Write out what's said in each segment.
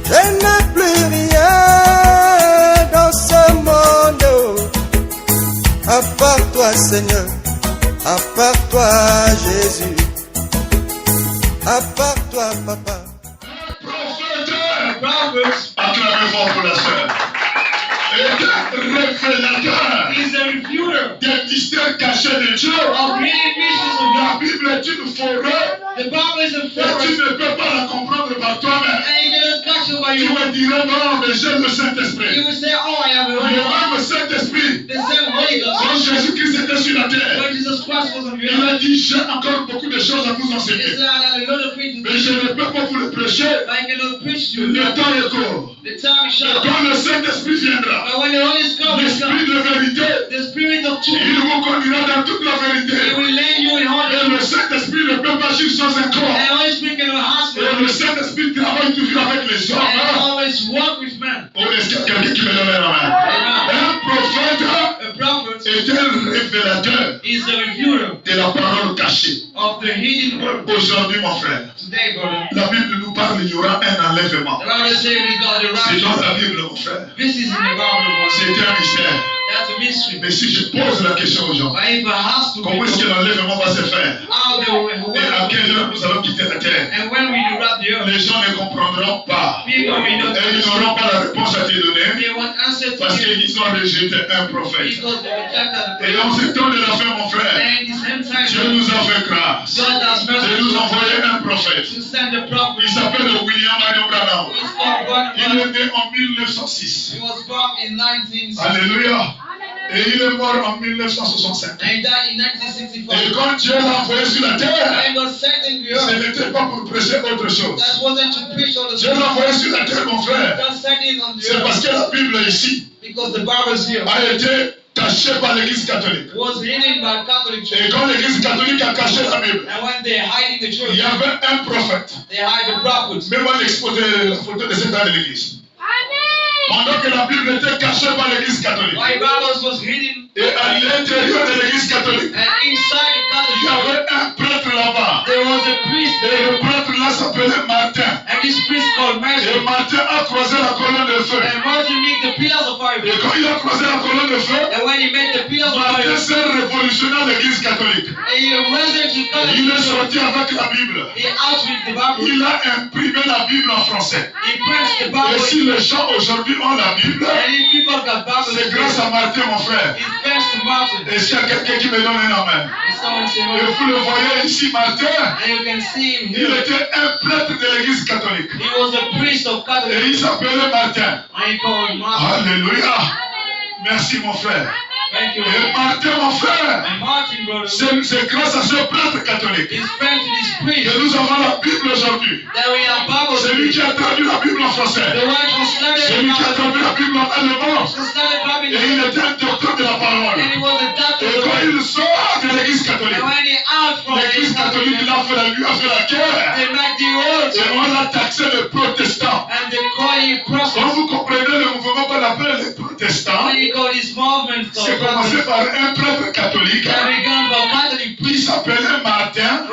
Je n'ai plus rien dans ce monde, à part toi Seigneur, à part toi Jésus, à part toi Papa. Prophets, acclamez fort pour la sœur. Est un révélateur des mystères cachés de Dieu. La Bible est une forêt et tu ne peux pas la comprendre par toi-même. Tu me dirais non, mais j'ai le Saint-Esprit. Le même Saint-Esprit, quand Jésus-Christ était sur la terre, il a dit j'ai encore beaucoup de choses à vous enseigner. Mais je ne peux pas vous le prêcher. Le temps est court. Quand le Saint-Esprit viendra, l'Esprit de vérité, il vous conduira dans toute la vérité. Et le Saint-Esprit ne peut pas agir sans un corps. Et le Saint-Esprit travaille toujours avec les hommes. Oh, est-ce qu'il y a quelqu'un qui me donne la main? Un prophète est un révélateur de la parole cachée. Aujourd'hui, mon frère, la Bible nous parle, il y aura un enlèvement. C'est dans la Bible, mon frère. C'est un mystère. Mais si je pose la question aux gens, comment est-ce que l'enlèvement va se faire? Et à quelle heure nous allons quitter la terre? Les gens ne comprendront pas. Et ils n'auront pas la réponse à te donner parce qu'ils ont rejeté un prophète. Et en ce temps de la fin, mon frère, Dieu nous a fait grâce de nous envoyer un prophète. Il s'appelle William Marion Branham. Il est né en 1906. Alléluia. Et il est mort en 1965. Et quand Dieu l'a envoyé sur la terre, ce n'était pas pour prêcher autre chose. Dieu l'a envoyé sur la terre, mon frère. C'est parce que la Bible est ici. A été cachée par l'Église catholique. Et quand l'Église catholique a caché la Bible, il y avait un prophète. Même on exposé la photo de cet homme de l'Église. Pendant que la Bible était cachée par l'Église catholique. Et à l'intérieur de l'Église catholique, il y avait un prêtre là-bas. Et le prêtre là s'appelait Martin. Et Martin a croisé la colonne de feu. Et quand il a croisé la colonne de feu, Martin s'est révolutionné l'Église catholique. Il est sorti avec la Bible. Il a imprimé la Bible en français. Et si les gens aujourd'hui ont la Bible, c'est grâce à Martin, mon frère. Et s'il y a quelqu'un qui me donne un amen. Et vous le voyez ici, Martin, il était un prêtre de l'Église catholique. Et il s'appelait Martin. Alléluia. Merci, mon frère. Et Martin, mon frère, c'est grâce à ce prêtre catholique que nous avons la Bible aujourd'hui. C'est lui qui a traduit la Bible en français. C'est lui qui a traduit la Bible en allemand. Et il était un docteur de la parole. Et quand il sort de l'Église catholique, l'Église catholique lui a fait la guerre. Et on l'a taxé de protestant. Quand vous comprenez le mouvement qu'on appelle les protestants, c'est commencé par un prêtre catholique qui s'appelait Martin,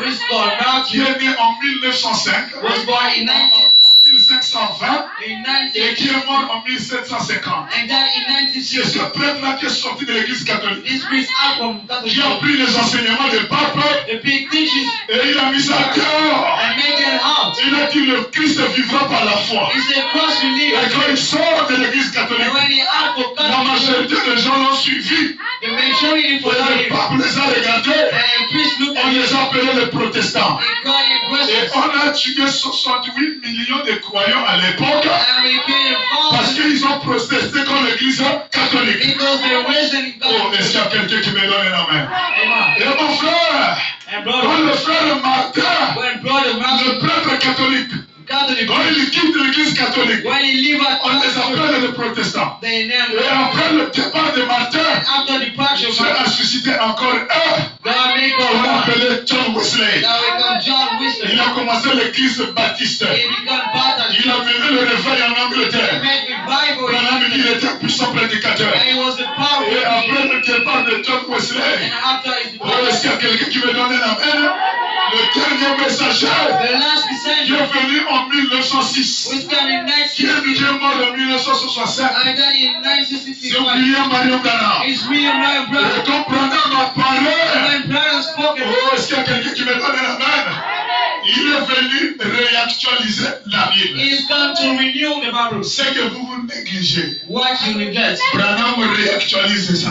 qui est né en 1905, en 1520 et qui est mort en 1750. C'est ce prêtre-là qui est sorti de l'Église catholique, qui a pris les enseignements des papes et il a mis ça à cœur. Il a dit le Christ vivra par la foi. Et quand il sort de l'Église catholique, la majorité des gens l'ont suivi. Et le pape les a regardés. On les a appelés les protestants. Et on a tué 68 millions de croyants à l'époque parce qu'ils ont protesté contre l'Église catholique. Oh, est-ce qu'il y a quelqu'un qui me donne un amen? Et mon frère, quand le frère Martin, le prêtre catholique, quand il quitte l'Église catholique, on les appelle les protestants. Et après le départ de Martin, Dieu a suscité encore un. On l'a appelé John Wesley. Il a commencé l'Église baptiste. Il a mené le réveil en Angleterre. Il était un puissant prédicateur. Et après le départ de John Wesley, est-ce qu'il y a quelqu'un qui me donne un amen? Le dernier messager qui est venu en 1906, qui est mort en 1965, c'est William Marion Branham. Et quand Branham a parlé, oh, est-ce qu'il y a quelqu'un qui me donne la main? Il est venu réactualiser la Bible. C'est que vous vous négligez. Branham réactualise ça.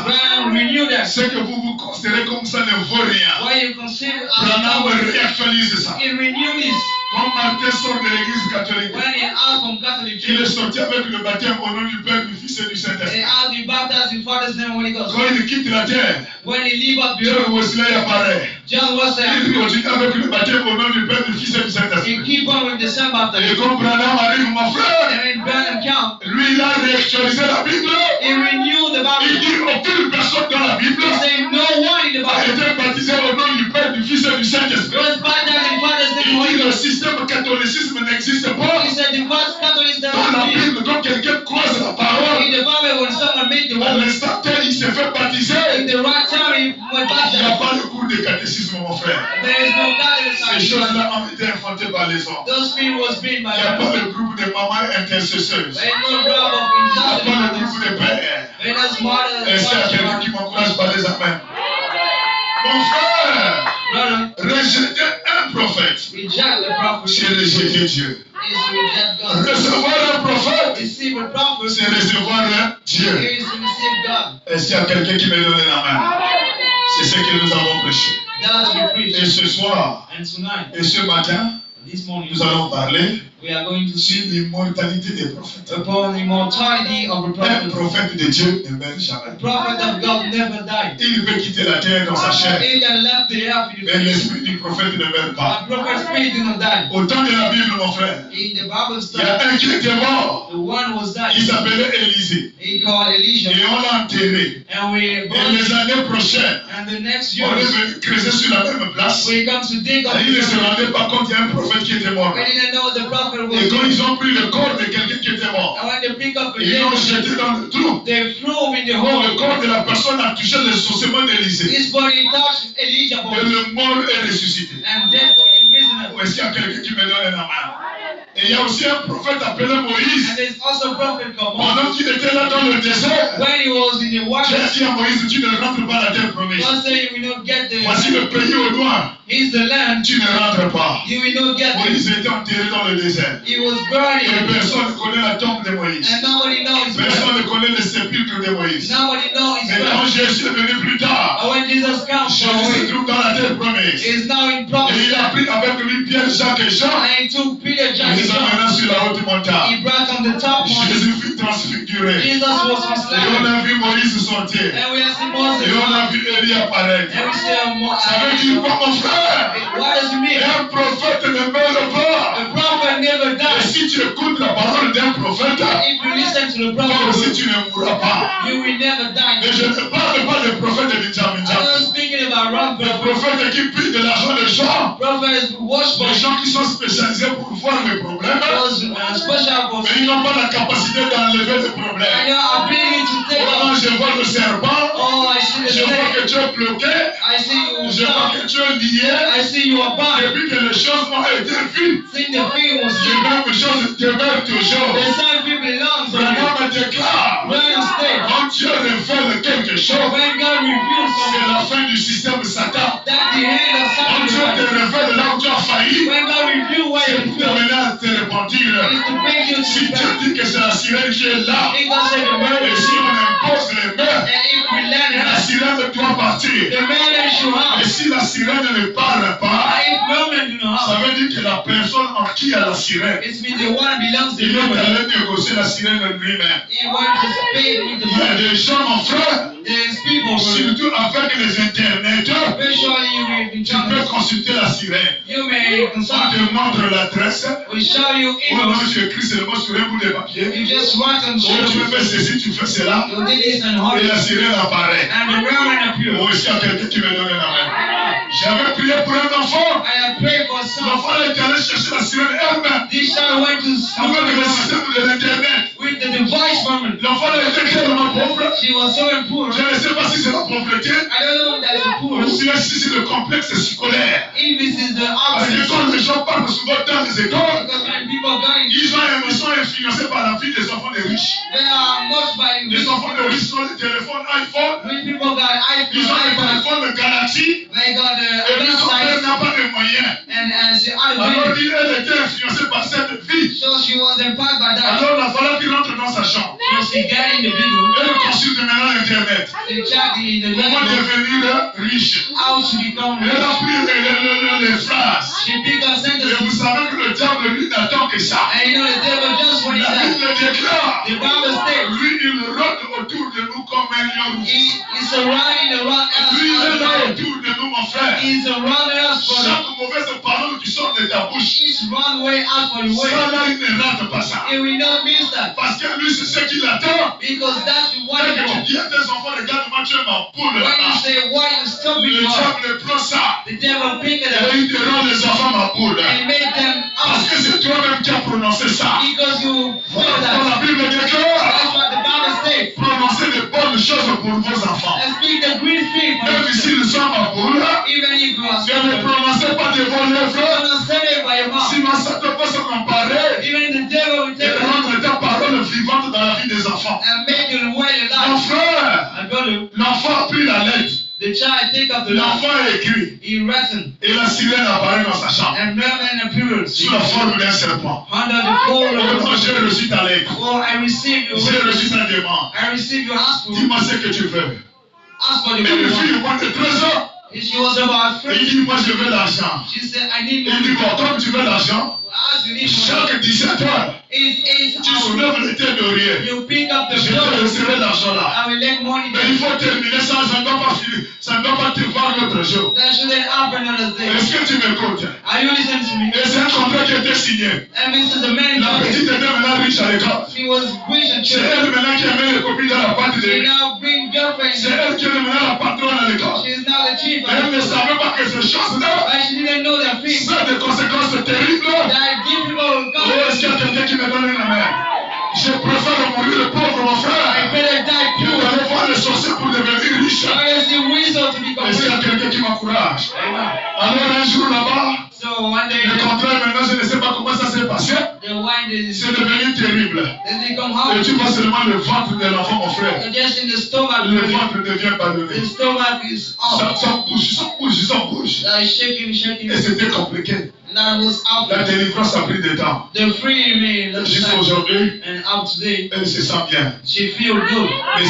C'est que vous vous considérez comme ça ne vaut rien. Branham réactualise ça. Quand Martin sort de l'église catholique, il est sorti avec le baptême au nom du Père, du Fils et du Saint-Esprit. Quand il quitte la terre, John Wesley apparaît. Il continue avec le baptême au nom du Père, du Fils et du Saint-Esprit. Et quand Branham arrive, mon frère, lui il a réactualisé la Bible. Il dit aucune personne dans la Bible a été baptisée au nom du Père, du Fils et du Saint-Esprit. Il dit le système catholicisme n'existe pas. Dans la Bible, quand quelqu'un croise la parole, à l'instant tel il s'est fait baptiser, il n'y a pas de cours de catéchisme, mon frère. Ces choses-là ont été inventées par les hommes. Il n'y a pas de groupe de mamans intercesseuses. Il n'y a pas de groupe de pères. Et c'est quelqu'un qui m'encourage par les amens. Mon frère, rejeter un prophète, c'est rejeter Dieu. Recevoir un prophète, c'est recevoir Dieu. Est-ce qu'il y a quelqu'un qui me donne la main? C'est ce que nous avons prêché. Et ce soir, et ce matin, nous allons parler sur l'immortalité des prophètes. Un prophète de Dieu ne meurt jamais. Il peut quitter la terre dans sa chair, mais l'esprit du prophète ne meurt pas. Au temps de la Bible, mon frère, il y a un qui était mort. Il s'appelait Élisée. Et on l'a enterré. Et les années prochaines, on est venu creuser sur la même place. Et il ne se rendait pas compte qu'il y a un prophète qui était mort. Et quand ils ont pris le corps de quelqu'un qui était mort, ils l'ont jeté dans le trou. Le corps de la personne a touché le ossements d'Élisée. Et le mort est ressuscité. Ou est-ce qu'il y a quelqu'un qui me donne la main? Et il y a aussi un prophète appelé Moïse. Pendant qu'il était là dans le désert, Dieu a dit à Moïse, tu ne rentres pas à la terre promise. Voici le pays au noir. Tu ne rentres pas. Moïse était enterré dans le désert. Et personne ne connaît la tombe de Moïse. Personne ne connaît le sépulcre de Moïse. Mais quand Jésus est venu plus tard, Jésus se trouve dans la terre promise. Et il a pris avec lui Pierre, Jacques et Jean. Ils sont maintenant sur la haute montagne. Jésus fut transfiguré. Et on a vu Moïse sortir. Et on a vu Élie apparaître. Ça veut dire quoi, mon frère? Un prophète ne meurt pas. Et si tu écoutes la parole d'un prophète, toi aussi tu ne mourras pas. Mais je ne parle pas des prophètes de Benjamin. Les prophètes qui prient de l'argent des gens. Les gens qui sont spécialisés pour voir les problèmes. Mais ils n'ont pas la capacité d'enlever les problèmes. Quand je vois le serpent, je vois que tu es bloqué. Je vois que tu es lié. Depuis que les choses ont été vues, les mêmes choses demeurent toujours. Branham déclare, quand Dieu révèle quelque chose, c'est la fin du système Satan. Quand Dieu te révèle là où tu as failli, c'est pour t'amener à te repentir. Si Dieu dit que c'est la sirène qui est là, et si on impose les mains, la sirène doit partir. Et si la sirène ne parle pas, ça veut dire que la personne en qui il y a la sirène, il est allé négocier la sirène lui-même. Il y a des gens, mon frère, surtout avec les internets, tu peux consulter la sirène. On te montre l'adresse. Au nom de Jésus-Christ, c'est le mot sur un bout de papier. Tu fais ceci, tu fais cela. Et la sirène apparaît. Oh, est-ce qu'il y a quelqu'un qui me donne la main? J'avais prié pour un enfant. L'enfant est allé chercher la sirène elle-même. Avec le système de l'internet. with the device moment. L'enfant était tellement pauvre. She was so poor. Je ne sais pas si c'est la pauvreté. I don't know if that is the poor. Ou si c'est le complexe scolaire. If this is the Parce que opposite. quand les gens parlent souvent dans les écoles, Because when people are going, ils sont influencés par la vie des enfants des riches. they are most by Les enfants des riches ont des téléphones iPhone. when people got Ils ont des iPhone, téléphones de Galaxy. they got Et the puis son père website n'a pas de moyens. and she Alors other elle était influencée par cette vie. so she was empowered by that. Alors il a fallu qu'il rentre dans sa chambre. So she got in the video. Elle consulte maintenant l'Internet. She checked the Comment video devenir riche. how to become Elle a rich. pris les phrases. She picked up Et sentences. vous savez que le diable, lui, n'attend que ça. And you know the devil just when he La said, Bible déclare. the Bible states, Lui, il rôde autour de nous comme un lion rouge. he's surrounding around Lui, il est là us. autour de nous, mon frère. He's surrounding us for the Chaque mauvaise parole qui sort de ta bouche, each runway out for the way. ça là, il ne rate pas ça. And we don't miss that. Parce que lui, c'est ce qu'il attend. Because that's what Dès he que tu wants. dis à tes enfants, regarde-moi, tu es ma poule When you là-bas. say why you stop Le it, diable prend ça. the devil pick it up Et il te rend les enfants ma poule. and make them Parce out que c'est toi-même qui as prononcé ça. because you feel Dans that. la Bible déclare, That's what the Bible states. prononcez de bonnes choses pour vos enfants. And speak the great thing for Même you. s'ils sont ma poule, Even if you are ne stubborn, prononcez pas de vos you lèvres. don't say it by your mouth. Sinon, ça ne peut pas se comparer Even the devil will et take it rendre ta parole vivante dans la vie des enfants. and make it well Mon alive. frère, And brother, l'enfant a pris la lettre. the child take up the law. L'enfant a écrit. He written Et la sirène apparaît dans sa chambre. and merman appearance Sous la forme d'un serpent. under the form Et of moi, j'ai reçu ta lettre. oh, I receive your J'ai reçu ta demande. I receive your ask for Dis-moi ce que tu veux. ask for the Et money. le fille de moins de 13 ans. And she was about Et il 3. dit, moi, je veux l'argent. She said, I need Et il dit, money. bon, comme tu veux l'argent, As you need money, chaque 17 heures, it's 8 tu hours. soulèves le tête d'oreiller. You pick up the Je te blood. laisserai l'argent là. I will let money Mais il there. faut terminer ça, ça ne doit pas finir. Ça ne doit pas te voir l'autre jour. That shouldn't happen another day. Est-ce que tu m'écoutes? Are you listening to me? Et c'est un contrat qui a été signé. And this is the man La petite talking. était maintenant riche à l'école. She was rich and C'est church. elle maintenant qui avait les copies dans la pâte de She lui. now bring girlfriends. C'est elle qui est maintenant la patronne à l'école. She is now the chief. Mais elle ne savait pas que ces choses-là, But she didn't know that thing. ça a des conséquences terribles. That give people will come. Oh, est-ce qu'il y a quelqu'un qui me donne une main? Je préfère mourir le pauvre, mon I frère. better die Que poor. d'aller voir les sorciers pour devenir riche. I see wisdom to become Est-ce qu'il y a rich. quelqu'un qui m'encourage? Amen. Alors un jour là-bas, So one day le contrat maintenant, je ne sais pas comment ça s'est passé. the wine is C'est devenu terrible. then they come Et home. tu vois seulement le ventre de l'enfant, mon frère. And just in the stomach, Le ventre devient ballonné. the stomach is up. Ça bouge. Shaking. Et c'était compliqué. And that was La out. délivrance a pris du temps. The free me looks Jusqu'à like, aujourd'hui, and up today, elle se sent bien. she feel good. Mais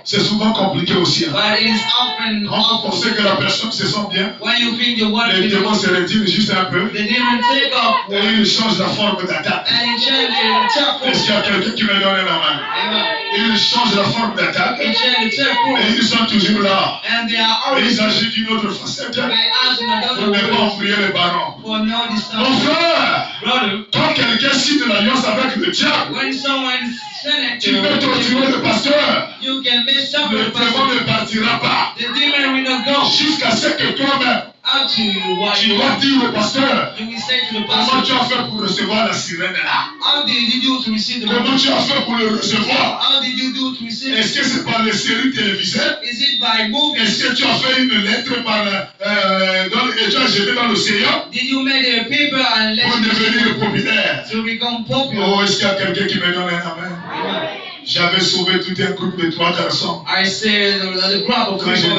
c'est souvent compliqué aussi. Hein. But it's often Quand vous awful. pensez que la personne se sent bien, When you think the one les démons se people, retirent juste un peu the demon take up et ils changent la forme d'attaque. and he change the Est-ce check. qu'il y a quelqu'un qui me donne la main? Amen. Ils changent la forme d'attaque He change the check. et ils sont toujours là. And they are Et always ils agissent d'une autre facette they ask in pour another ne pas way oublier les barons. for no Mon distance. frère, Brother, quand quelqu'un signe l'alliance avec le diable, when someone send it tu peux to torturer le pasteur. you can mess up Le with the démon person. ne partira pas The demon will not go jusqu'à ce que toi-même, out to you while tu you vas want. dire au pasteur You will say to the comment pastor, tu as fait pour recevoir la sirène là. how did you do to receive the Comment money? tu as fait pour le recevoir. How did you do to receive it? Est-ce que c'est par les séries télévisées? Is it by movies? Est-ce que tu as fait une lettre par, et tu as jeté dans l'océan Did you make a paper and pour let devenir it populaire? to become popular? Oh, est-ce qu'il y a quelqu'un qui me donne un amen? Amen. J'avais sauvé tout un groupe de 3 garçons I said the crop of quand people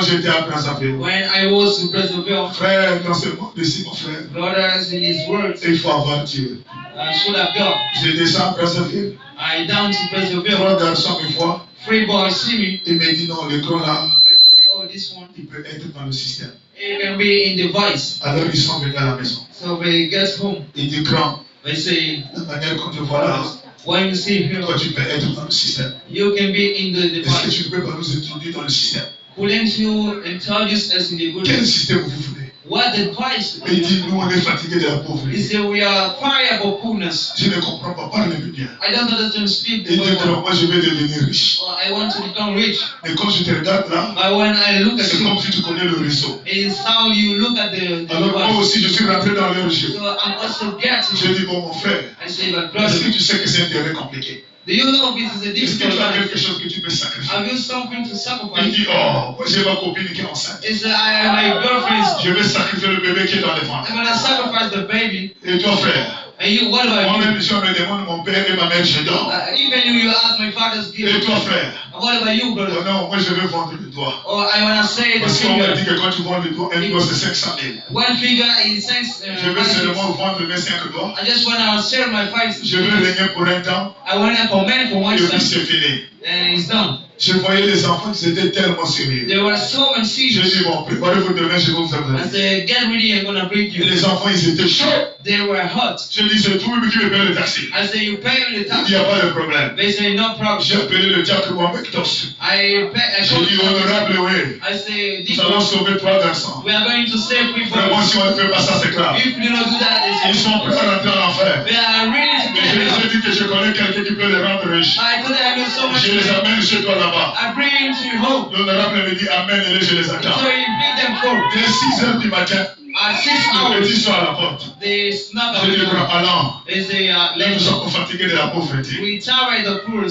j'étais à Brazzaville. when I was to Brazzaville, Frère, dans ce monde ici, mon frère, brothers in his words, il faut avoir Dieu. I should have gone. J'ai descendu à Brazzaville. I down to Brazzaville. 3 garçons me voient. 3 boys see me. Il me dit non, le grand là, They say, oh, this one, il peut être dans le système. it can be in the vice. Alors ils sont venus à la maison. So they get home. Il dit grand, They say, la manière qu'on te voit là, when you see him, toi tu peux être dans le système. you can be in the Est-ce que vice. tu peux pas nous introduire dans le système? Couldn't you introduce us in the good? Quel système vous voulez? What the vice? Et il dit, nous on est fatigués de la He pauvreté. said, we are tired of poorness. Je ne comprends pas, parlez-le bien. I don't understand speak Il the dit, word. grand, moi je vais devenir riche. Well, I want to become rich. Mais quand je te regarde là, But when I look at c'est you, comme si tu connais le réseau. it's how you look at the Alors moi vice. aussi je suis rentré dans leur jeu. So I'm also getting. J'ai dit, bon mon frère, I say, but est-ce que brother, tu sais que c'est un terrain compliqué? Do you know this is a Est-ce que difficult tu as life? quelque chose que tu peux sacrifier? Have you something to Il sacrifice? dit, oh, moi j'ai ma copine qui est enceinte. It's my girlfriend. Je vais sacrifier le bébé qui est dans les ventres. I'm gonna sacrifice the baby. Et toi, frère? And you, what about you? Moi-même, si on me demande mon père et ma mère, je dors. Even you ask my father's Et gift. toi, frère? What about you, Oh brother? non, moi je vais vendre le doigt. Or I wanna say the Parce qu'on m'a dit finger. que quand tu vends le doigt, un doigt c'est 500 000. One finger is six. Je vais seulement vendre mes 5 doigts. I just wanna share my five. Je vais régner pour un temps. I wanna comment for one Et puis second, c'est fini. and it's done. Je voyais les enfants qui étaient tellement sérieux. There were so many J'ai seizures. dit, bon, préparez-vous demain, je vais vous I amener. said, get ready, I'm gonna bring Et you. les enfants, ils étaient chauds. They were hot. J'ai dit, c'est vous qui me payez le taxi. I said, you pay me the Il tax. n'y a pas de problème. They say, no problem. J'ai appelé le diacre Wambektos. I J'ai dit, called. honorable, oui. I say, Nous allons sauver 3 garçons. we are going to save people. Vraiment, si on ne fait pas ça, c'est grave. If we do not do that, Ils sont prêts à rentrer en enfer. they are ready to Mais get je les ai help. dit que je connais quelqu'un qui peut les rendre riches. I told them I know so much. Je les amène chez toi là-bas. I bring him to your home. L'honorable me dit Amen et je les attends. So he bring them for. Dès 6 heures du matin, At 6 les hours, petits sont à la porte. they snuck J'ai out dit, the door. allons. They say, Là, nous let's sommes fatigués de la pauvreté. we tolerate the poor.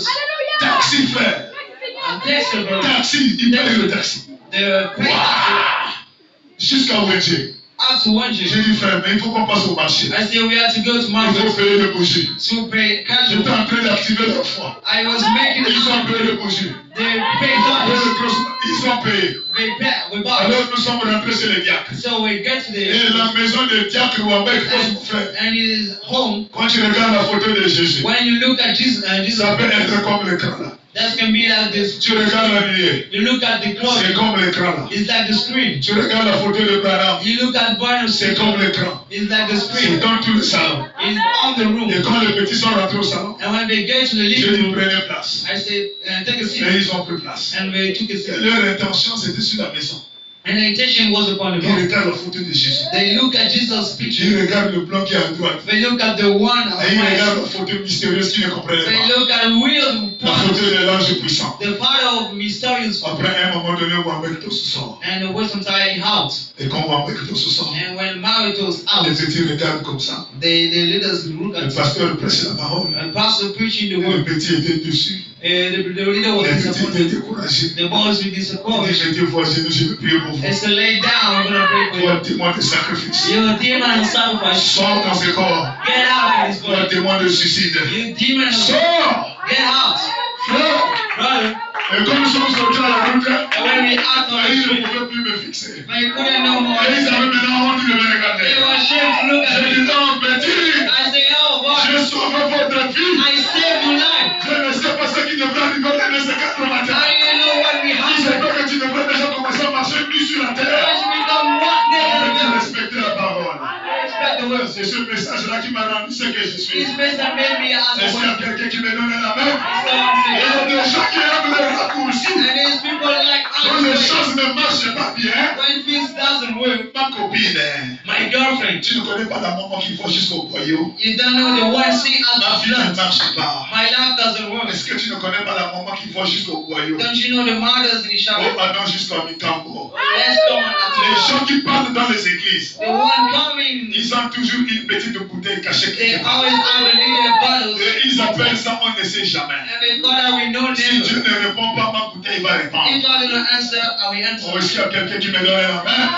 Taxi, frère. And thanks to brother. Taxi, il paye le taxi. The pay Jusqu'à Ouédié. up to one J'ai G. dit, frère, mais il faut qu'on passe au marché. I said we had to go to Il faut market payer le bougie. to pay cash. J'étais en train d'activer leur foi. I was making Ils ont it. payé le bougie. They paid Après us. le croisement, ils ont payé. They pay. We bought. Alors nous sommes rentrés chez les diacres. So we get to Et the la maison des diacres Wambek, mon frère. and his home. Quand tu regardes la photo de Jésus, When you look at Jesus, ça peut être comme l'écran là. that can be like this. Tu regardes la nuée, You look at the c'est clock. comme l'écran là. It's like the screen. Tu regardes la photo de Branham, You look at Barnum's. c'est comme l'écran. It's like the C'est screen. dans tout le salon. It's on the room. Et quand les petits sont rentrés au salon, And when they get to the j'ai living dit room, prenez place. I said, take a Et seat. ils ont pris place. And we took a Et seat. leur intention c'était sur la maison. And the intention was upon the Ils book. regardent la photo de Jésus. They look at Jesus' picture. Ils regardent le blanc qui est à droite. They look at the one on Et ils right. regardent la photo mystérieuse qu'ils ne comprenaient They pas. look at real La part, photo de l'ange puissant. the part of mysterious. Après, à un moment donné, Wambektos sort. And the wisdom time out. Et quand Wambektos sort, And when Maritos out, les petits regardent comme ça. they let us look Le at pasteur prêche la parole. the pastor preaching the Et le word. petit était dessus. And the leader was Les petits étaient disappointed. découragés. The boys were Il dit, disappointed. j'ai dit, voici, je vais prier pour vous. They said, lay down, I'm going to pray for Toi, you. témoin de sacrifice. You're a demon of sacrifice. Sors dans ce corps. Get out of this Toi, body. témoin de suicide. You demon of Sors! get out. Frère! Brother, Et comme nous sommes sortis à la route, and when we out on the ils ne street, pouvaient plus me fixer. they couldn't no more. Et ils avaient maintenant honte de me They regarder. were ashamed to look at J'ai me. dit, non, petit, I say, oh boy, j'ai sauvé votre vie. I saved your life. Je ne sais pas ce qui devrait arriver dans les 4 matin. Now you know what we Je have. sais pas que tu devrais déjà commencer à marcher nu sur la terre. As we become what Mais tu name respectes la parole. respect the word. C'est ce message-là qui m'a rendu ce que je suis. This message made me ask Est-ce qu'il y a what quelqu'un qui me donne la main? someone Il y a said. des gens qui aiment les raccourcis. And there's people like Quand les us. choses ne marchent pas bien, When things doesn't work, ma copine, my girlfriend, tu ne connais pas la maman qui va jusqu'au boyau. you don't know the one see Ma as vie ne blood. marche pas. My life doesn't work. Est-ce que tu ne connais pas la maman qui va jusqu'au boyau? Don't you know the mothers in the Oh, shower? pardon, jusqu'à Mitambo. Let's go on Les at gens qui parlent dans les églises, the one coming, ils ont toujours une petite bouteille cachée they quelque part. always have a little bottles. Et ils appellent ça, on ne sait jamais. And they God that we know Si Dieu never. ne répond pas, ma bouteille va répondre. If God didn't answer, I will Oh, answer. est-ce qu'il y a quelqu'un qui me donne la main?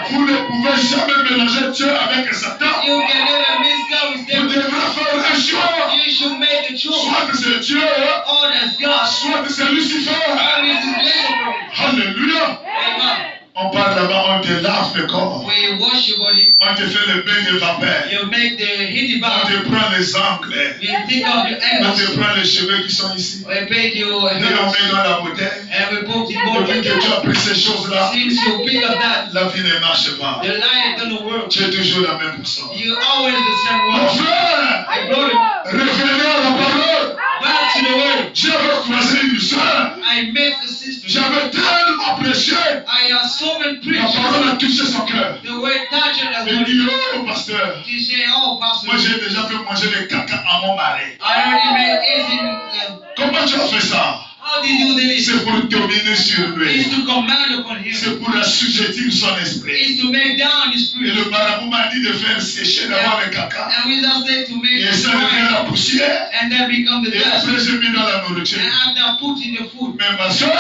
Vous ne pouvez jamais mélanger Dieu avec Satan. You can never miss God with Vous them. devrez faire un choix. You should make a choice. Soit c'est Dieu, Oh, that's God. soit c'est Lucifer. God is His blessing. Alléluia. Amen. On parle là-bas, on te lave le corps. We wash your body. On te fait le bain de vapeur. You make the hitty On bath. te prend les angles. You take off your On te angles. prend les cheveux qui sont ici. We make your Et on met dans la bouteille. and we put it Depuis que both. tu as pris ces choses-là, Since you pick up that, la vie ne marche pas. the light gonna work. Tu es toujours la même personne. You always the same Mon one. frère, I brought it revenez à la parole. back to the word. J'avais croisé une soeur. I met the sister. J'avais tellement prêché. I have so many La preach. parole a touché son cœur. The word touched her as Il well. dit, oh pasteur, She said, oh, Pastor, moi j'ai déjà fait manger les caca à mon mari. I already made eating. Comment tu as fait ça? How did you do this? C'est pour dominer sur lui. It's to command upon him. C'est pour assujettir son esprit. It's to make down his Et spirit. le marabout m'a dit de faire sécher d'abord le caca. And we just say to make Et it ça devient dry, la poussière. and then become the Et dust. après, j'ai mis dans la nourriture. And after put in the food. Mais ma soeur,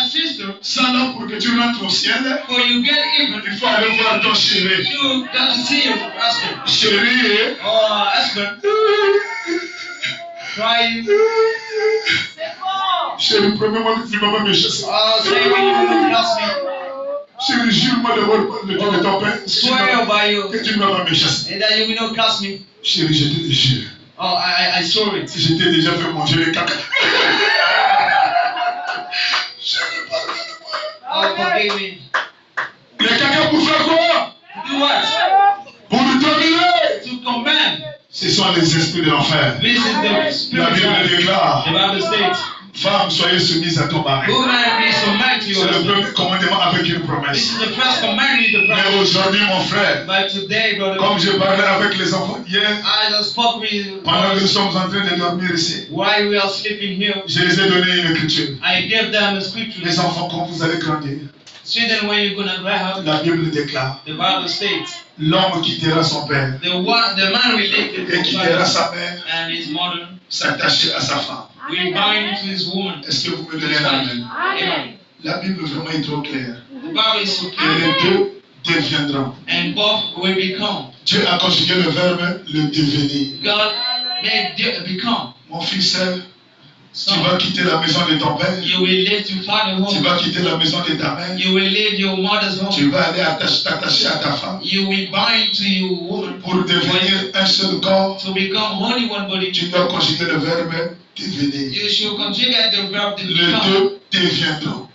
Sister, ça là pour que tu rentres au ciel, for you get even, il faut aller voir ton chéri. you got to see your husband. Chéri, Or husband crying. chéri, promets-moi que tu ne vas pas me chasser. Oh, say when you will bless me. Chéri, jure-moi d'abord par le Dieu de ton père Swear by you. que tu ne vas pas me chasser. And that you will not curse me. Chéri, je te jure. Oh, I saw it. Je t'ai déjà fait manger le caca. Chéri, pardonne-moi. Oh, forgive me. Le caca pour faire quoi? Do what? Pour nous dominer. To command. Ce sont les esprits de l'enfer. This is the La spirit. Bible déclare, The Bible states, femme, soyez soumise à ton mari. woman, be submitted to your C'est le husband. premier commandement avec une This promesse. is the first commandment in the Mais Bible. aujourd'hui, mon frère, But today, brother, comme je parlais avec les enfants hier, I just spoke with pendant que nous sommes en train de dormir ici, while we are sleeping here. je les ai donné une écriture. I gave them a scripture. Les enfants, quand vous allez grandir, Children, when you're gonna grow up, la Bible déclare, the Bible states, l'homme quittera son père the man related to et his quittera father sa mère, and his mother s'attacher à sa femme. will bind to his woman. Est-ce que vous me donnez l'amen? Amen. La Bible vraiment est trop claire. The Bible is so Et clear. les deux deviendront. And both will become. Dieu a conjugué le verbe le devenir. God made become. Mon fils, tu So vas quitter la maison de ton père. you will leave your father Tu home. vas quitter la maison de ta mère. You will leave your mother's Tu home. vas aller t'attacher à ta femme You will bind to your woman pour devenir un seul corps. to become only one body. Tu dois conjuguer le verbe devenir. You should conjugate the verb to Les become. deux deviendront.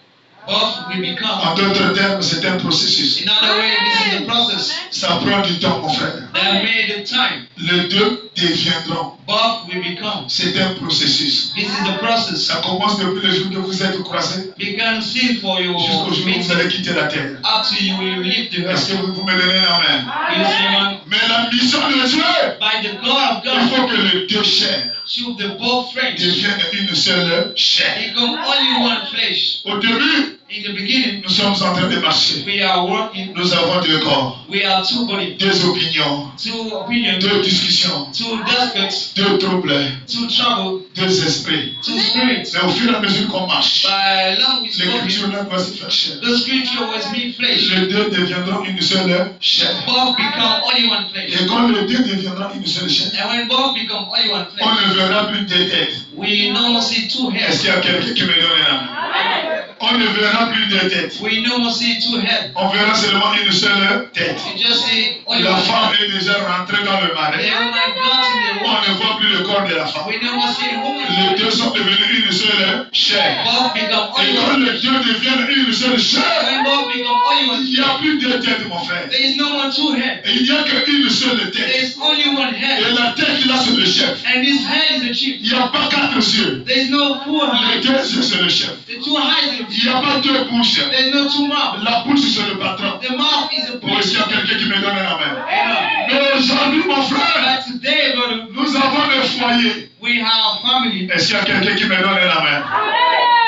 Both will become. En d'autres termes, c'est un processus. In other words, this is the process Ça prend du temps, mon frère. that made the time. Les deux deviendront. Both will become. C'est un processus. This is the process. Ça commence depuis le jour que vous êtes croisés You can see for your jusqu'au jour où vous meeting allez quitter la terre. up to you will leave the Est-ce earth. que vous me donnez un amen? You see, man, Mais la mission de Dieu, by the God of il God, faut que les deux chairs should the both friends deviennent une seule chair. become only one flesh. Au début, In the beginning, nous sommes en train de marcher. we are working. Nous avons deux corps, We are two bodies, deux opinions, two opinions, deux discussions, two disputes, deux troubles, two trouble, deux esprits. two spirits. Mais au fur et à mesure qu'on marche, By long we spoke, l'écriture là doit se faire chair. the scripture was made flesh. Les deux deviendront une seule chair. Both become only one flesh. Et quand les deux deviendront une seule chair, And when both become only one on flesh, ne verra plus deux têtes. we no more see two Est-ce heads. qu'il y a quelqu'un qui me donne un amen? On ne verra plus deux têtes. We no more see two heads. On verra seulement une seule tête. We just see only La one femme head. est déjà rentrée dans le The marais. woman got in the On water. ne voit plus le corps de la femme. We no more see the woman. Les deux sont devenus une seule chair. Both become Et only quand one. les deux deviennent une seule chair, When both become only one, il n'y a plus deux têtes, mon frère. there is no more two heads. Et il n'y a qu'une seule There tête. is only one Et head. la tête, là, c'est le chef. And this head is the chief. Il n'y a pas quatre yeux. There is no four Les eyes. deux yeux, c'est le chef. The two eyes is the Il n'y a pas deux bouches. There is no two mouths. La bouche, c'est le patron. The mouth is the Pour est-ce qu'il y a quelqu'un qui me donne un amen? Amen. Mais aujourd'hui, mon frère, But today, brother, nous avons le foyer. we have family. Est-ce qu'il y a quelqu'un qui me donne un amen?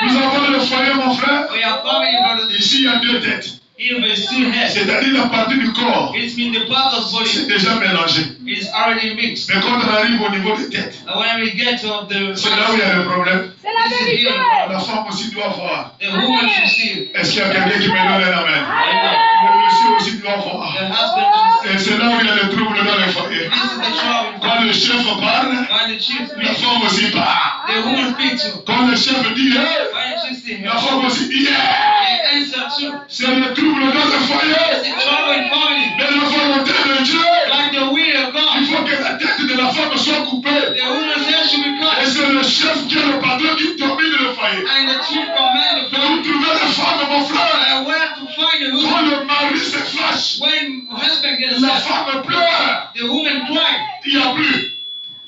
Nous avons le foyer, mon frère. We have family, brother. Ici, il y a deux têtes. Here there is two heads. C'est-à-dire la partie du corps. It means the part of C'est body déjà mélangé. is already mixed. Mais quand on arrive au niveau des têtes, And when we get to the c'est là où il y a le problème. this is here. La femme aussi doit voir. The woman should see it. Est-ce qu'il y a quelqu'un qui me donne un amen? Amen. Le monsieur aussi doit voir. The husband should see Et c'est là où il y a le trouble dans le foyer. it. This is the trouble. Quand le chef parle, When the chief la speaks, femme aussi parle. the woman speaks too. Quand le chef dit hey, When the chief speaks, la femme aussi dit yeah. they answer too. C'est le trouble dans le foyer. It's the trouble in family. Mais la volonté de Dieu, Like the will of il God. faut que la tête de la femme soit coupée. The woman's head should be Et cut. c'est le chef qui est le patron qui domine le foyer. And the chief command the Mais vous trouvez les femmes, mon frère, and where to find the quand husband. le mari se fâche, When husband gets la sad, femme pleure, the woman cry. il n'y a plus.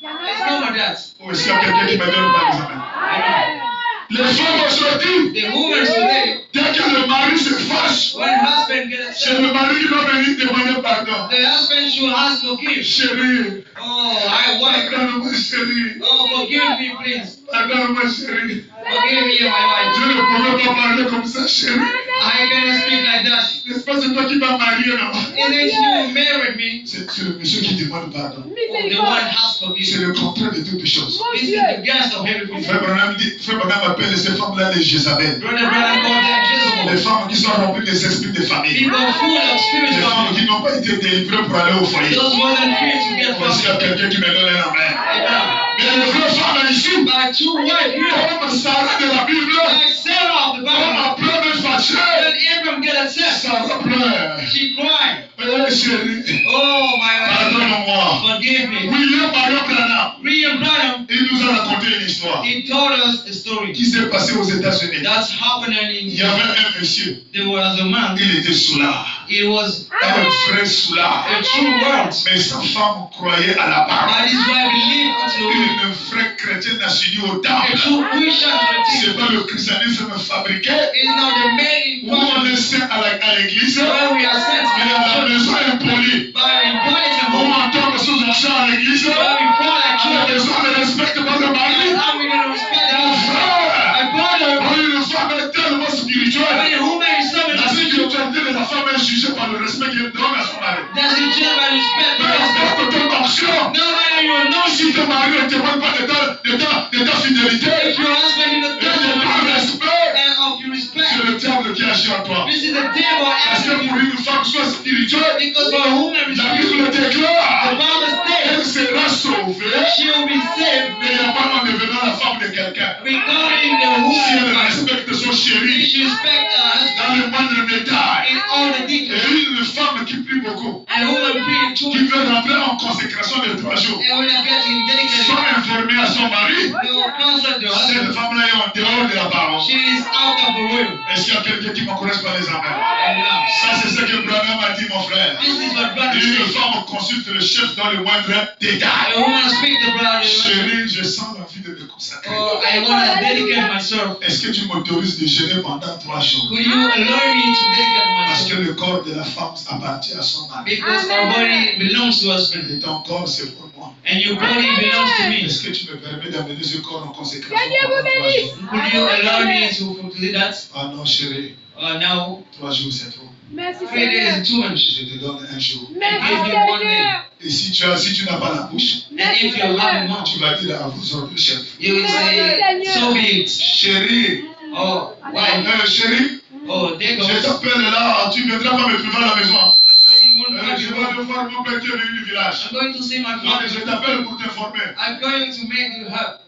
There's no more that. Oh, est-ce qu'il y a quelqu'un qui me donne pas les amens? Les femmes aujourd'hui, The woman today, dès que le mari se fâche, when husband gets c'est sad, le mari qui doit venir demander pardon. pardon. The husband should ask forgive. Chérie, Oh, I wife. pardonne-moi, chérie. Oh, forgive me, please. Pardonne-moi, chérie. Forgive me, my wife. Je ne pouvais pas parler comme ça, chérie. I cannot speak like that. N'est-ce pas, c'est toi qui m'as marié, non? Isn't you who married me? C'est le monsieur qui demande pardon. The one has C'est forgiven. le contraire de toutes les choses. This is the guest of everything. Frère Branham appelle ces femmes-là les Jézabel. Brother Branham called them Les Jezebel. femmes qui sont remplies des esprits de famille. People full of Les spiritual. femmes qui n'ont pas été délivrées pour aller au foyer. Those wasn't free to get Est-ce qu'il y a from. quelqu'un qui me donne un amen? Amen. Mais les vraies femmes ici, But two wife here, comme Sarah de la Bible, like Sarah of the comme Bible, pleure de fâchée, when Abram get upset, Sarah pleure. she cried. Chérie, Oh, my wife, pardonne-moi. forgive me. William Marion Branham, William Branham, il nous a raconté une histoire he told us a story qui s'est passée aux États-Unis. that's happening Il in. y avait un monsieur, There was a man. il était soulard, He was un vrai soulard. a true word, Mais sa femme croyait à la parole. but his wife believed unto Une vraie chrétienne a suivi au a temple. true Christian to C'est pas le christianisme fabriqué It's not the made in où on person est saint à l'église, where we are sent mais à la maison impolie. by important Où home on tombe sous l'argent à l'église, where we fall à la like maison on ne respecte pas le mari. how we don't respect Mon our frère, a brother une femme est tellement spirituelle. when a woman is so La spiritualité de la femme est jugée par le respect qu'elle donne à son mari. does it just by respect Peu importe ton onction, no matter your si notion ton mari ne témoigne pas de ta fidélité if your husband is et a de ton respect, and of your c'est respect le diable qui agit en toi. this is the devil Parce que asking pour you une femme soit spirituelle, because for a woman la respect Bible the déclare Bible qu'elle states sera sauvée, she will be saved mais pas en devenant la femme de quelqu'un. regarding the Si elle woman respecte son chéri she respect her husband dans le moindre détail, in all the et details une femme qui prie beaucoup, and a woman pretty too qui veut rentrer en consécration de 3 jours, and when I get in dedicated sans informer à son mari, they will consult the husband. cette femme-là est en dehors de la parole. She is out of the will. Est-ce qu'il y a quelqu'un qui m'encourage par les amens? And Ça, c'est ce que Branham a dit, mon frère. this is what brother Et une says. femme consulte le chef dans le moindre détail. A woman speak to brother. Chérie, je sens l'envie de me consacrer. Oh, I want to dedicate myself. Est-ce que tu m'autorises de jeûner pendant 3 jours? Could you allow me to dedicate Parce que myself? le corps de la femme appartient à son mari. Because our body belongs to husband Et ton corps, c'est pour moi. and your body belongs to me. Est-ce que tu me permets d'amener ce corps en consécration pendant 3 jours? Could you allow me to do that? Ah non, chérie, Now, 3 jours, c'est trop. Merci 3 days Seigneur. is too much. Je te donne 1 jour. Merci Give you 1 day. Seigneur. Et si tu n'as pas la bouche, And Merci if you have a Seigneur. mouth, tu vas dire à vous autres, chef. you will say, so be it. Chérie, Oh, why? chérie, Oh, there goes. je t'appelle là, tu ne viendras pas me trouver à la maison. I'm going Je to vais aller voir mon père qui est venu du village. I'm going to see my Donc father. je t'appelle pour t'informer. I'm going to make you happy.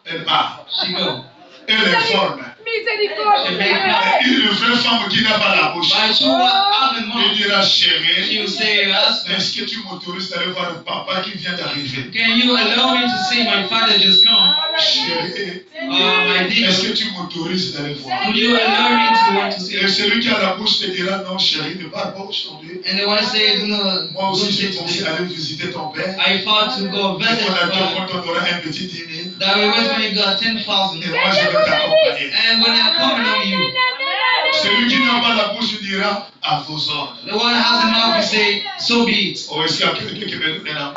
Elle part. She go. Elle informe. Miséricorde. Et une vraie femme qui n'a pas la bouche. But you have a Elle mouth. dira, chérie, She will say, husband, est-ce que tu m'autorises d'aller voir le papa qui vient d'arriver? can you allow me to see my father just come? Chérie, My dear, est-ce que tu m'autorises d'aller voir? would you allow me to want to see Et her? celui qui a la bouche te dira, non chérie, ne parle pas aujourd'hui. And the one say, no, Moi don't aussi j'ai say pensé today. aller visiter ton père. I thought to go Et visit on a my dit, father. quand on aura un petit 10 000, That we was going to got 10,000. et moi je vais t'accompagner. And when I come on you, Celui qui n'a pas la bouche dira, à vos ordres. the one has a mouth will say, so be it. Oh, est-ce qu'il y a quelqu'un qui me donne la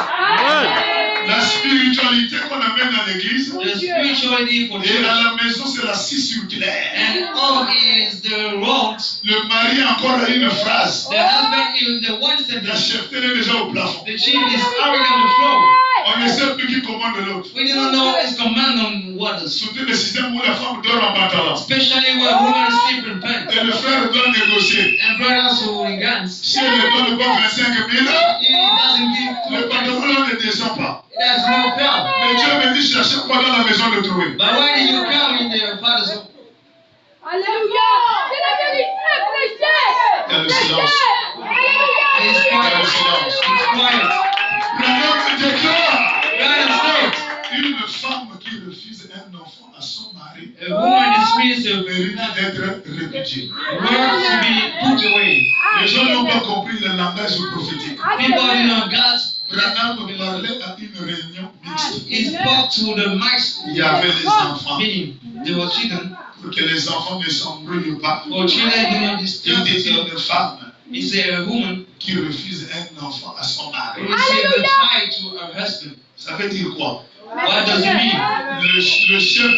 La spiritualité qu'on amène à l'église, The spirituality for et church. à la maison, c'est la scie circulaire. And all is the roads. Le mari encore a une phrase. The husband is the one La sentence. chefté est déjà au plafond. The chief is already on the floor. On ne sait plus qui commande l'autre. We didn't know his command on waters. Surtout le système où la femme dort en pantalon. Especially when women sleep in pants. Et le frère doit négocier. And brothers who in guns. Si elle ne donne pas 25 000, He doesn't give le pantalon ne descend pas. There's no power. Mais Dieu me dit, cherchez quoi dans la maison de trouver. But why did you come in the father's home? Alléluia. C'est la vérité, prêchez. Il y a le silence. It's Il y a quiet. le silence. It's quiet. Branham déclare, God said, une femme qui refuse un enfant à son mari a woman is free to mérite d'être répudiée. work to be put away. Les gens n'ont pas compris le langage prophétique. People did not God. Branham parlait à une réunion mixte. He spoke to the mice. Il y avait les enfants. Meaning, they were children. Pour que les enfants ne s'embrouillent pas. For children do not Il disturb dit themselves. une femme He said a woman qui refuse veut dire quoi? What does it mean? Le chef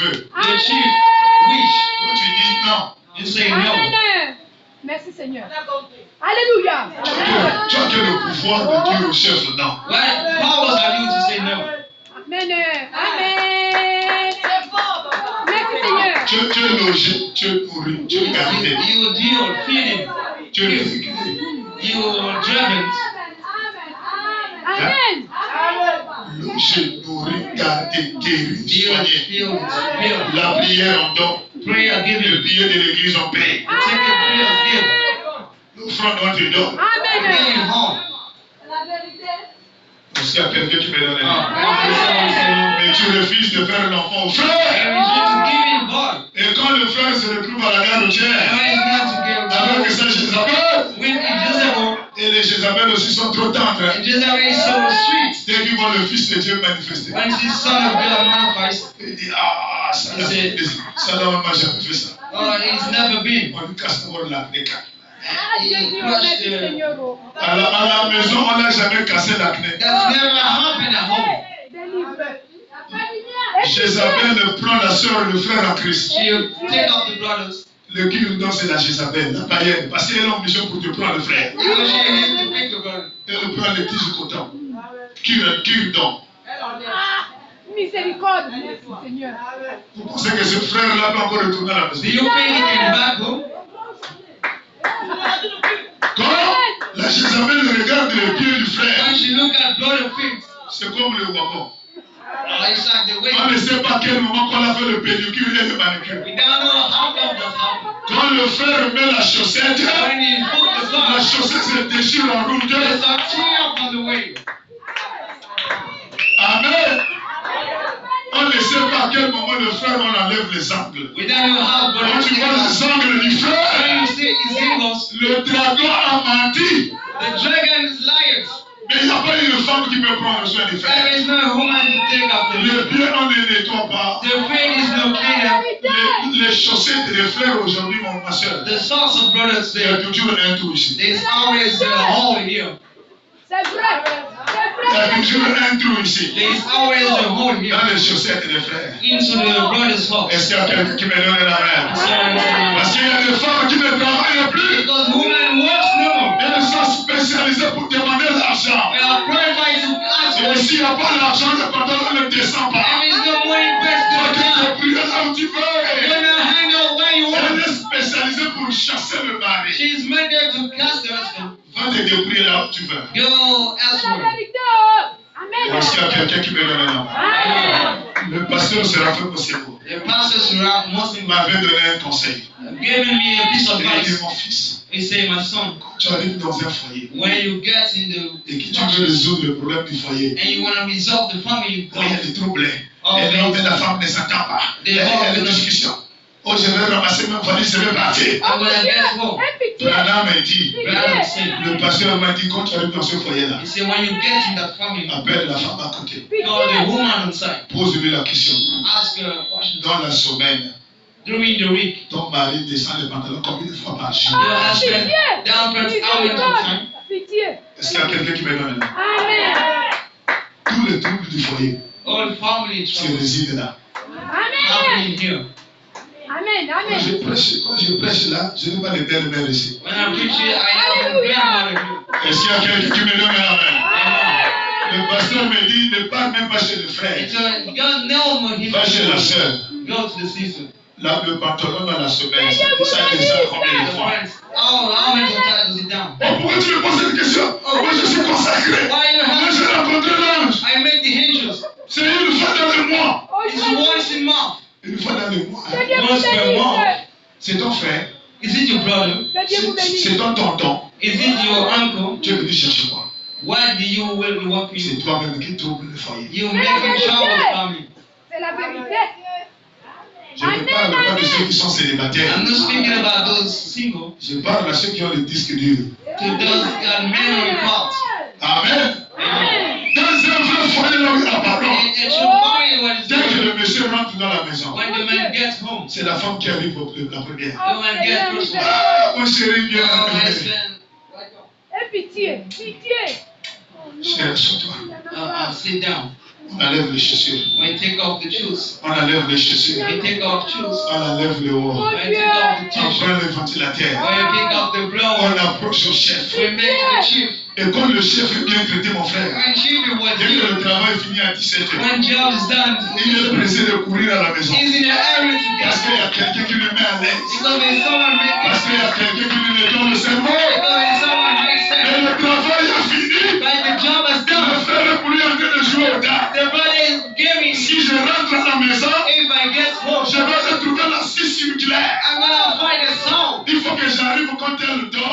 veut. The chief wish. Quand tu dis non, You say no. Amen. Merci Seigneur. Alléluia. tu as quel pouvoir de dire au chef non? What powers are you to say no? Amen. Amen. Merci Seigneur. Tu es logé, tu es nourri, tu es gardé, You feeding. tu es sécurisé. You are driven. Amen. Logé, nourri, gardé, guéri, You soigné. filled. Filled. La prière en don. Prayer Le given. billet de l'église en paye. The ticket bills given. L'offrande on te donne. Amen. Being home. Parce qu'il y a quelqu'un qui me donne Oh, un and mais tu refuses de faire l'enfant au frère. refuse to give him God. Et quand le frère se retrouve à la gare routière, Why is not to give alors que God? ça Jézabel, With Jezebel, et les Jézabel aussi sont trop tendres. and Jezebel is so sweet. Dès qu'ils voient le Fils de Dieu manifester, When she's son of God manifest, il dit ah, ça n'a jamais fait ça. oh, it's never been. On lui casse d'abord la clé. Jésus, merci Seigneur. À la maison, on n'a jamais cassé la clé. That's never happened at home. Délivre. Jézabel prend la soeur et le frère en Christ. She'll take off the brothers. Le cure-dent, c'est la Jézabel, la païenne. Parce qu'elle a une mission pour te prendre le frère. Because she needs to pick the brother. Elle prend les tiges de coton. Cure-dent. Miséricorde. Merci Seigneur. Vous pensez que ce frère-là peut encore retourner à la maison? Do you think he can back home? Quand la Jézabel regarde les pieds du frère, When she look at brother feet, c'est comme le wagon. it's like the way. On ne sait pas à quel moment qu'on a fait le pédicure et le manicure. We don't know how come that's happened. Quand le frère met la chaussette, When he put the la socks, chaussette se déchire en route. there's a tear up on the way. Amen. On ne sait pas à quel moment le frère on enlève les angles. We don't know how Quand brother tu vois les angles du When frère, you see his singles, le dragon a menti. the dragon is liars. Mais il n'y a pas une femme qui peut prendre soin du There frère. is no woman to take after Les you. pieds, on ne nettoie pas. The feet is no cleaner. Les chaussettes des frères aujourd'hui, ma soeur, The socks of brothers il y a there. toujours un trou ici. There's always a hole here. C'est vrai. Il y a C'est toujours vrai. un trou ici. There's always a hole here. Dans les chaussettes des frères. Into the brother's socks. Est-ce qu'il y a quelqu'un qui me donne la main? Parce qu'il y a des femmes qui ne travaillent plus. Because women works no more. Elles sont spécialisées pour demander l'argent. We are qualified to ask for Et it. s'il n'y a pas l'argent, le pantalon ne descend pas. There is no money best Toi to qui account. te pries là où tu You veux. don't handle where you Elle want. est spécialisée pour chasser le mari. She's meant there to cast the husband. Va te débrouiller là où tu veux. Go C'est la elsewhere. vérité. Amen. Est-ce qu'il y a quelqu'un qui me donne la main? Amen. Le pasteur sera fait possible. The pastor Surah Il Muslim m'avait donné un conseil. giving me a piece of Il m'a dit, advice. mon fils, He said, my son, quand tu arrives dans un foyer when you get in the et que tu veux résoudre le problème du foyer, and you want to resolve the family quand il y a conflict, des troubles, Oh, et l'homme oui. et la femme ne s'entendent pas, Des il y a hommes des et des- discussions. Oh, je vais ramasser ma valise, je vais partir. I'm gonna get home. Aie pitié. Brana m'a dit, Brother said, le pasteur m'a dit, quand tu arrives dans ce foyer-là, he said, when you get in that family, appelle la femme à côté, call the Pitié. woman inside. pose-lui la question. Ask her a question. Dans la semaine, During the week, ton mari descend les pantalons combien de fois par jour? your Ah, husband pitié. downpants how many times? Miséricorde. Pitié. Est-ce qu'il y a quelqu'un qui me donne là? Amen. Tous les troubles du foyer All family se troubles résident là. Amen. happening here. Amen. Quand je Amen. prêche là, je n'ai pas les belles-mères ici. When I preach it, I have a grandmother here. Est-ce qu'il y a quelqu'un qui me donne la main? Amen. Le pasteur me dit, ne parle même pas chez le frère. It's a God no more Va chez la sœur. Go to the sister. Là, le pantalon dans la semaine, ça descend combien de The fois? friends. Oh, how many times does it down? Oh, pourquoi tu me poses cette question? Moi, je suis consacré. Why you Moi, have? j'ai rencontré l'ange. I make the angels. C'est une fois dans le mois. Oh, It's Seigneur. once in month. Une fois dans le mois. Que Dieu vous Once per bénisse. month. C'est ton frère. Is it your brother? Que Dieu vous bénisse. C'est ton tonton. Is it your uncle? Tu es venu chercher moi. Why do you will you want C'est people? toi-même qui trouble le foyer. You making trouble with family. C'est la vérité. Je ne parle pas de ceux qui sont célibataires. I'm not speaking about those single. Je parle à ceux qui ont le disque dur. To those got men on the clout. Amen. Amen. Dans un vrai foyer, là où il y a la parole. It should family what is Dès que doing. le monsieur rentre dans la maison, When the man gets home, c'est la femme qui arrive la première. the man gets first one. Ah, mon chéri bien Oh, aimé. husband. Aie pitié. Pitié. Assois-toi. Sit down. On enlève les chaussures. When you take off the shoes, On enlève les chaussures. when you take off shoes, On enlève le haut. Mon when you take off the Dieu. On t-shirt, prend le ventilateur. when you pick up the On blower, approche au chef. we make the chief. Et comme le chef est bien traité, mon frère, When chief was dès que here, le travail finit à 17h, when job's done, il est pressé de courir à la maison. he's in the area to Parce qu'il y get a quelqu'un qui le met à l'aise. because there's someone Parce making qu'il y a quelqu'un qui lui nettoie le cerveau. because there's someone makes Et sense. le travail a fini. But the job is Le done. frère est pour lui en train de jouer au dard. The brother is giving. Si je rentre à la maison, If I get home, je vais retrouver la scie circulaire. I'm gonna find a song. Il faut que j'arrive quand elle dort.